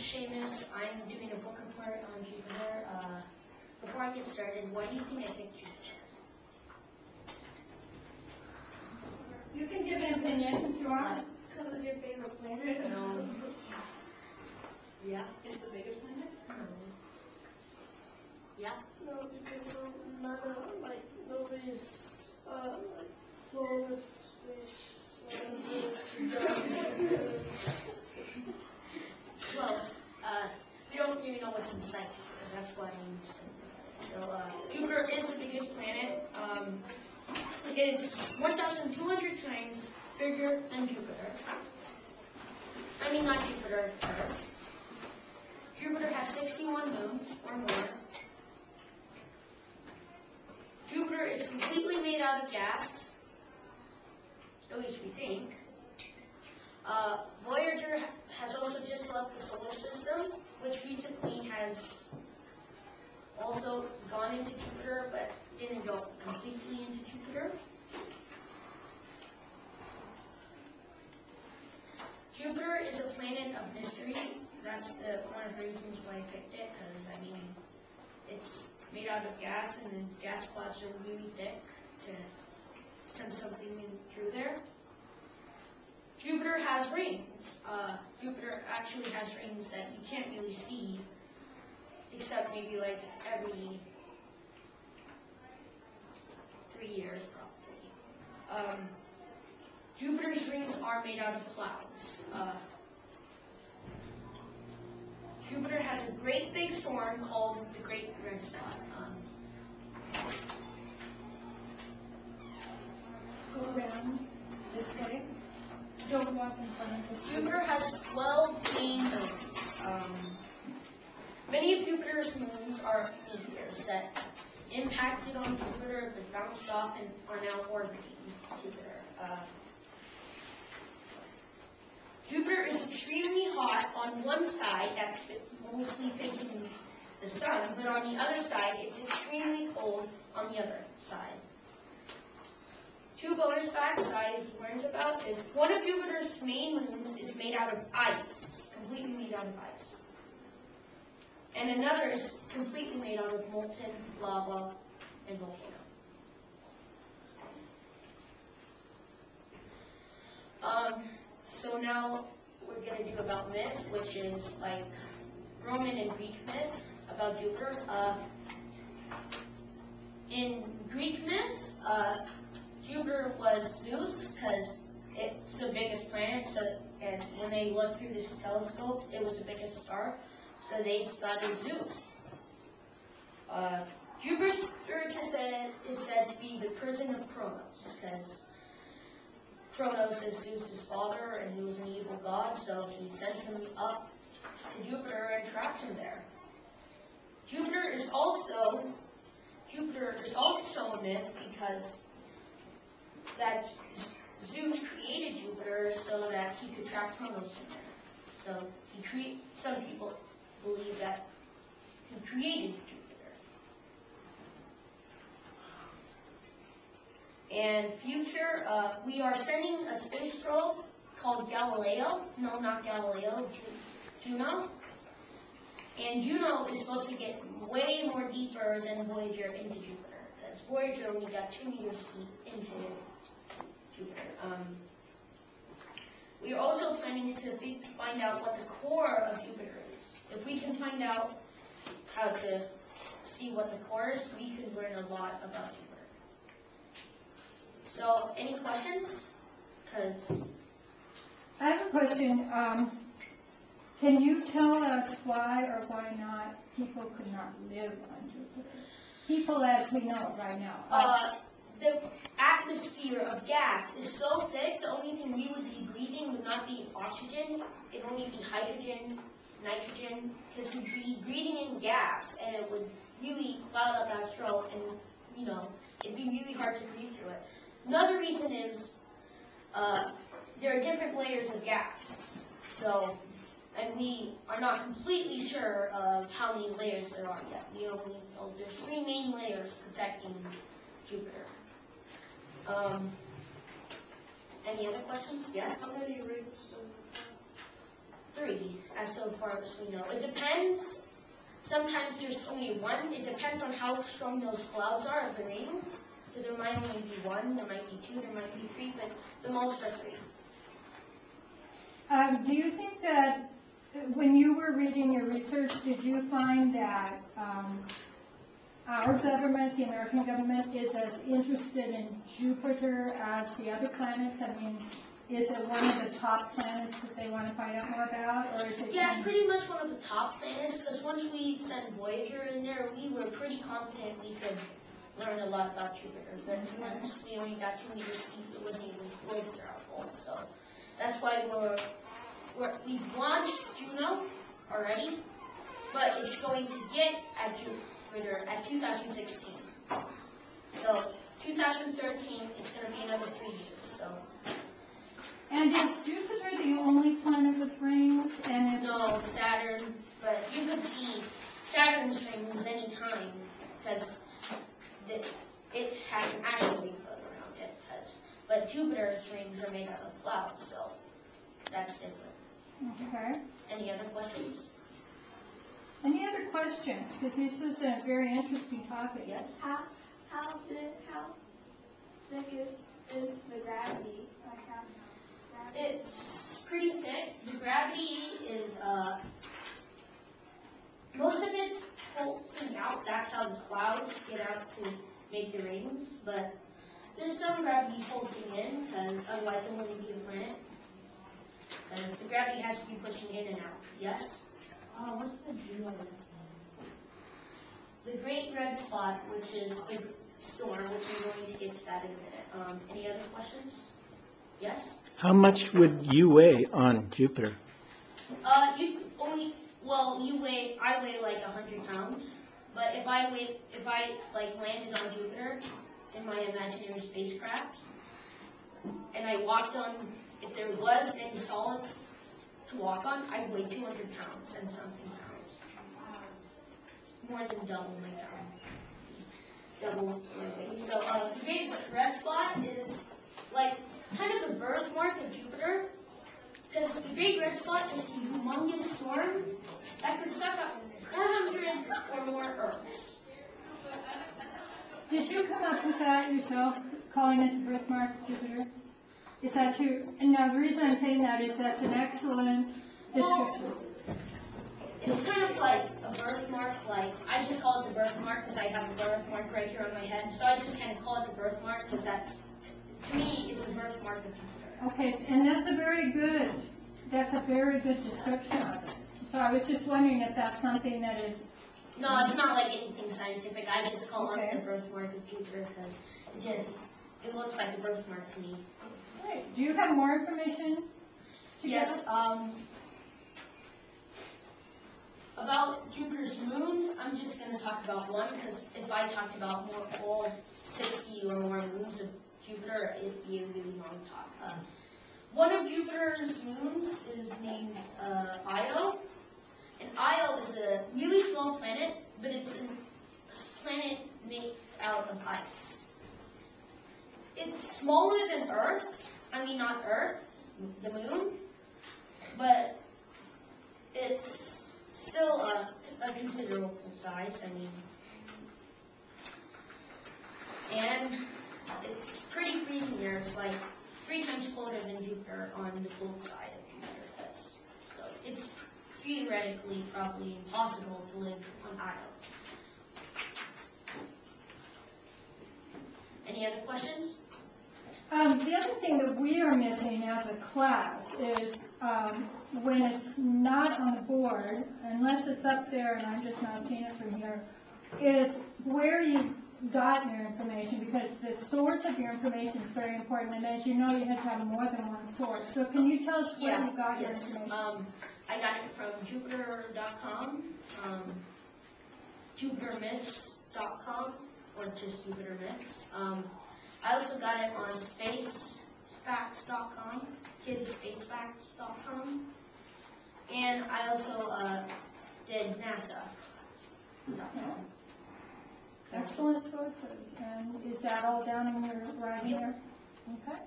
Seamus. I'm doing a book report on Jupiter. Before I get started, why do you think I picked Jupiter? You can give an opinion if you want. Because it's your favorite planet. No. Yeah? It's the biggest planet? No. Yeah? No, because nobody's flown this space. Well, we don't even know what's inside Jupiter. That's why I'm just going to look at it. So, Jupiter is the biggest planet. It is 1,200 times bigger than Jupiter. I mean, not Jupiter, Earth. Jupiter has 61 moons, or more. Jupiter is completely made out of gas, at least we think. Voyager has also just left the solar system, which recently has also gone into Jupiter, but didn't go completely into Jupiter. Jupiter is a planet of mystery. That's one of the reasons why I picked it, because, I mean, it's made out of gas, and the gas clouds are really thick to send something in through there. Jupiter has rings. Jupiter actually has rings that you can't really see, except maybe like every 3 years, probably. Jupiter's rings are made out of clouds. Jupiter has a great big storm called the Great Red Spot. Go around this way. Don't walk in front of us. Jupiter has 12 main moons. Many of Jupiter's moons are meteors that impacted on Jupiter, but bounced off and are now orbiting Jupiter. Jupiter is extremely hot on one side, that's mostly facing the sun, but on the other side, it's extremely cold on the other side. Two bonus facts I learned about is one of Jupiter's main moons is made out of ice, completely made out of ice. And another is completely made out of molten lava and volcano. So now we're going to do about myth, which is like Roman and Greek myth about Jupiter. In Greek myth, Jupiter was Zeus because it's the biggest planet, and when they looked through this telescope, it was the biggest star, so they thought it was Zeus. Jupiter is said to be the prison of Kronos, because Kronos is Zeus' father, and he was an evil god, so he sent him up to Jupiter and trapped him there. Jupiter is also a myth because that Zeus created Jupiter so that he could trap Kronos in there. So some people believe that he created Jupiter. And future, we are sending a space probe called Galileo. No, not Galileo, Juno. And Juno is supposed to get way more deeper than Voyager into Jupiter, because Voyager only got 2 meters deep into Jupiter. We are also planning to find out what the core of Jupiter is. If we can find out how to see what the core is, we can learn a lot about Jupiter. So, any questions? I have a question. Can you tell us why or why not people could not live on Jupiter? People as we know it right now. The atmosphere of gas is so thick, the only thing we would be breathing would not be oxygen, it would only be hydrogen, nitrogen, because we'd be breathing in gas, and it would really cloud up our throat, and, you know, it'd be really hard to breathe through it. Another reason is there are different layers of gas, so, and we are not completely sure of how many layers there are yet. There's 3 main layers protecting Jupiter. Any other questions? Yes? How many rings do 3. as so far as we know. It depends. Sometimes there's only one. It depends on how strong those clouds are of the rings. So there might only be one, there might be two, there might be three, but the most are three. Do you think that when you were reading your research, did you find that our government, the American government, is as interested in Jupiter as the other planets? I mean, is it one of the top planets that they want to find out more about, or is it? Yeah, it's pretty much one of the top planets, because once we sent Voyager in there, we were pretty confident we could learn a lot about Jupiter. But once we only got 2 meters deep, it wasn't even close to our fault. So that's why we've launched Juno already, but it's going to get at Jupiter at 2016. So 2013, it's going to be another 3 years. So. And is Jupiter the only planet with rings? And no, Saturn, but you could see Saturn's rings anytime, because it has an actual ring around it. But Jupiter's rings are made out of clouds, so that's different. Okay. Any other questions? Any other questions? Because this is a very interesting topic. Yes? How thick is the gravity? Like how It's pretty thick. The gravity is, most of it's pulsing out. That's how the clouds get out to make the rings. But there's some gravity pulsing in, because otherwise it wouldn't be a planet. Because the gravity has to be pushing in and out. Yes? What's the deal with this The Great Red Spot, which is the storm, which I'm going to get to that in a minute. Any other questions? Yes? How much would you weigh on Jupiter? I weigh like 100 pounds. But if I landed on Jupiter in my imaginary spacecraft, and I walked on, if there was any solids to walk on, I'd weigh 200 pounds and something pounds. More than double my pound. Double my weight. So the Great Red Spot is like kind of the birthmark of Jupiter, because the Great Red Spot is a humongous storm that could suck up 400 or more Earths. Did you come up with that yourself, calling it the birthmark of Jupiter? Is that true? And now the reason I'm saying that is that's an excellent description. It's kind of like a birthmark, like, I just call it the birthmark because I have a birthmark right here on my head, so I just kind of call it the birthmark because that's, to me, it's the birthmark of Jupiter. Okay, and that's a very good description of it. So I was just wondering if that's something that is... No, it's not like anything scientific. I just call Okay. it the birthmark of Jupiter because it looks like a birthmark to me. Great. Do you have more information to Yes, give us? about Jupiter's moons, I'm just going to talk about one because if I talked about all 60 or more moons of Jupiter, it'd be a really long talk. One of Jupiter's moons is named Io, and Io is a really small planet, but it's a planet made out of ice. It's smaller than Earth. I mean, not Earth, the moon, but it's still a considerable size. I mean, and it's pretty freezing there. It's like 3 times colder than Jupiter on the cold side of Jupiter. So it's theoretically probably impossible to live on Io. Any other questions? The other thing that we are missing as a class is when it's not on the board, unless it's up there and I'm just not seeing it from here, is where you got your information, because the source of your information is very important, and as you know, you have to have more than one source. So can you tell us where you got your information? I got it from Jupiter.com, JupiterMyths.com, or just Jupiter Myths. I also got it on SpaceFacts.com, KidsSpaceFacts.com, and I also did NASA.com. Excellent sources. And is that all down in your right here? Okay.